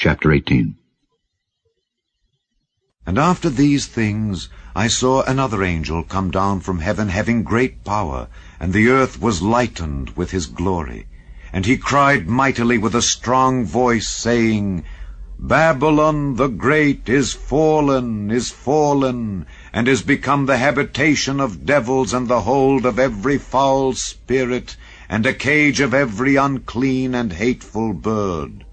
Chapter 18. And after these things I saw another angel come down from heaven, having great power, and the earth was lightened with his glory. And he cried mightily with a strong voice, saying, Babylon the great is fallen, and is become the habitation of devils, and the hold of every foul spirit, and a cage of every unclean and hateful bird.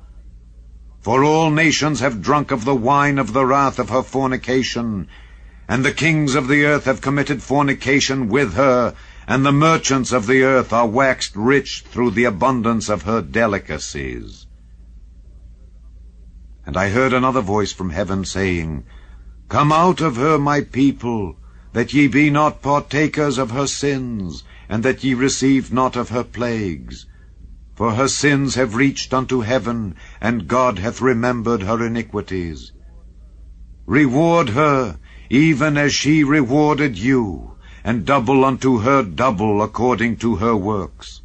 For all nations have drunk of the wine of the wrath of her fornication, and the kings of the earth have committed fornication with her, and the merchants of the earth are waxed rich through the abundance of her delicacies. And I heard another voice from heaven saying, Come out of her, my people, that ye be not partakers of her sins, and that ye receive not of her plagues. For her sins have reached unto heaven, and God hath remembered her iniquities. Reward her, even as she rewarded you, and double unto her double according to her works.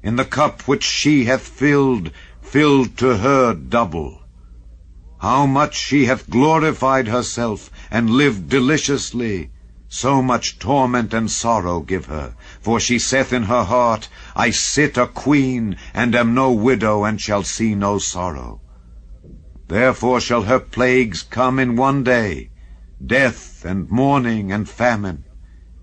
In the cup which she hath filled to her double. How much she hath glorified herself, and lived deliciously, so much torment and sorrow give her. For she saith in her heart, I sit a queen, and am no widow, and shall see no sorrow. Therefore shall her plagues come in one day, death, and mourning, and famine.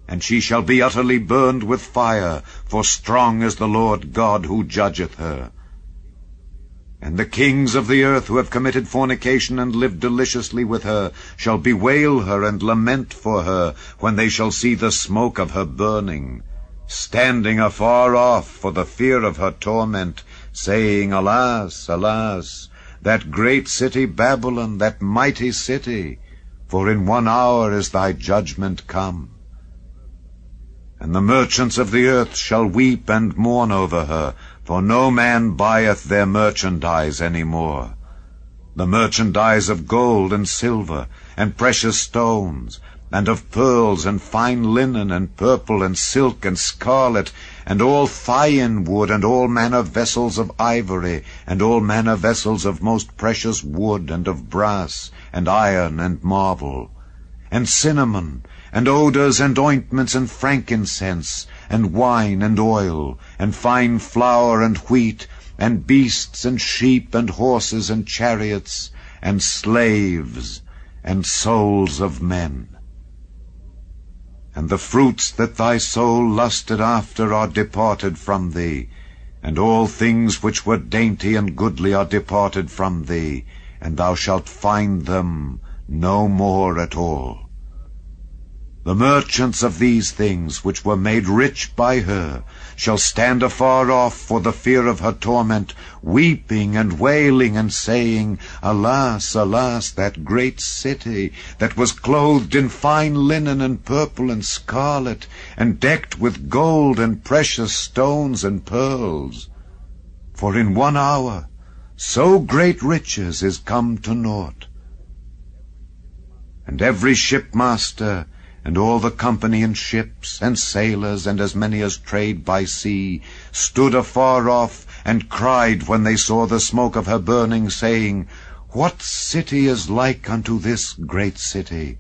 And she shall be utterly burned with fire, for strong is the Lord God who judgeth her. And the kings of the earth who have committed fornication and lived deliciously with her shall bewail her and lament for her when they shall see the smoke of her burning, standing afar off for the fear of her torment, saying, Alas, alas, that great city Babylon, that mighty city, for in 1 hour is thy judgment come. And the merchants of the earth shall weep and mourn over her, for no man buyeth their merchandise any more. The merchandise of gold and silver, and precious stones, and of pearls, and fine linen, and purple, and silk, and scarlet, and all thyine wood, and all manner vessels of ivory, and all manner vessels of most precious wood, and of brass, and iron, and marble, and cinnamon, and odors, and ointments, and frankincense, and wine, and oil, and fine flour, and wheat, and beasts, and sheep, and horses, and chariots, and slaves, and souls of men. And the fruits that thy soul lusted after are departed from thee, and all things which were dainty and goodly are departed from thee, and thou shalt find them no more at all. The merchants of these things, which were made rich by her, shall stand afar off for the fear of her torment, weeping and wailing, and saying, Alas, alas, that great city, that was clothed in fine linen, and purple, and scarlet, and decked with gold, and precious stones, and pearls. For in 1 hour so great riches is come to naught. And every shipmaster, and all the company in ships, and sailors, and as many as trade by sea, stood afar off, and cried when they saw the smoke of her burning, saying, What city is like unto this great city?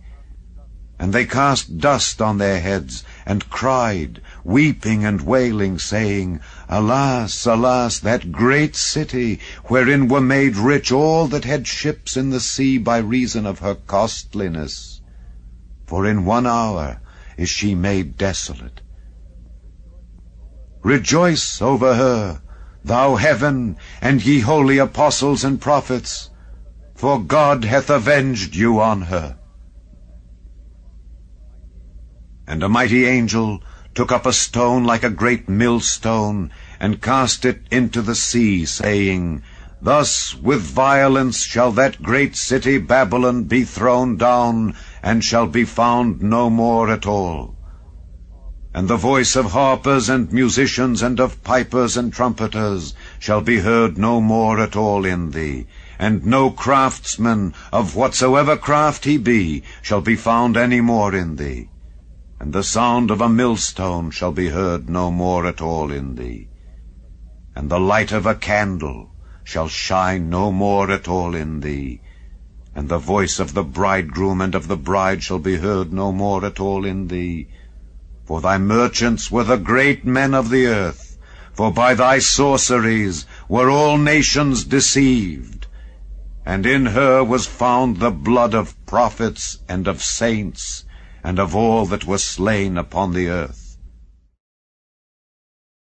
And they cast dust on their heads, and cried, weeping and wailing, saying, Alas, alas, that great city, wherein were made rich all that had ships in the sea by reason of her costliness. For in 1 hour is she made desolate. Rejoice over her, thou heaven, and ye holy apostles and prophets, for God hath avenged you on her. And a mighty angel took up a stone like a great millstone, and cast it into the sea, saying, Thus with violence shall that great city Babylon be thrown down, and shall be found no more at all. And the voice of harpers and musicians, and of pipers and trumpeters, shall be heard no more at all in thee, and no craftsman, of whatsoever craft he be, shall be found any more in thee. And the sound of a millstone shall be heard no more at all in thee. And the light of a candle shall shine no more at all in thee, and the voice of the bridegroom and of the bride shall be heard no more at all in thee. For thy merchants were the great men of the earth, for by thy sorceries were all nations deceived. And in her was found the blood of prophets and of saints, and of all that were slain upon the earth.